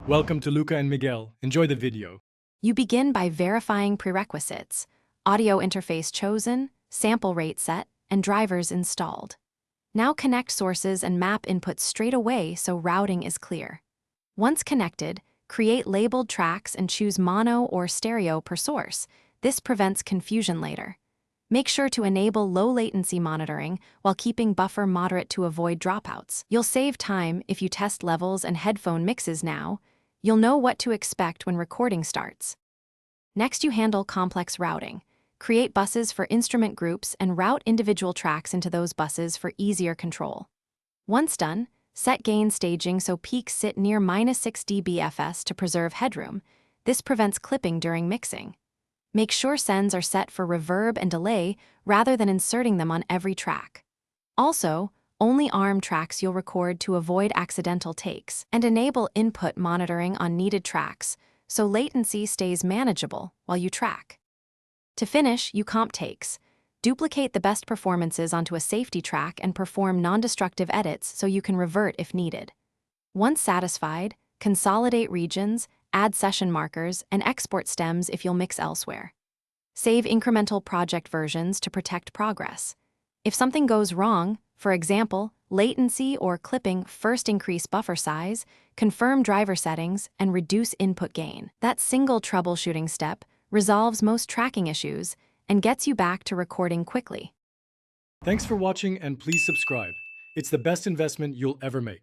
Welcome to Luca and Miguel. Enjoy the video. You begin by verifying prerequisites: audio interface chosen, sample rate set, and drivers installed. Now connect sources and map inputs straight away so routing is clear. Once connected, create labeled tracks and choose mono or stereo per source. This prevents confusion later. Make sure to enable low latency monitoring while keeping buffer moderate to avoid dropouts. You'll save time if you test levels and headphone mixes now. You'll know what to expect when recording starts. Next, you handle complex routing. Create buses for instrument groups and route individual tracks into those buses for easier control. Once done, set gain staging so peaks sit near -6 dBFS to preserve headroom. This prevents clipping during mixing. Make sure sends are set for reverb and delay rather than inserting them on every track. Also, only ARM tracks you'll record to avoid accidental takes, and enable input monitoring on needed tracks so latency stays manageable while you track. To finish, you comp takes. Duplicate the best performances onto a safety track and perform non-destructive edits so you can revert if needed. Once satisfied, consolidate regions, add session markers, and export stems if you'll mix elsewhere. Save incremental project versions to protect progress. If something goes wrong, for example, latency or clipping, first increase buffer size, confirm driver settings, and reduce input gain. That single troubleshooting step resolves most tracking issues and gets you back to recording quickly. Thanks for watching and please subscribe. It's the best investment you'll ever make.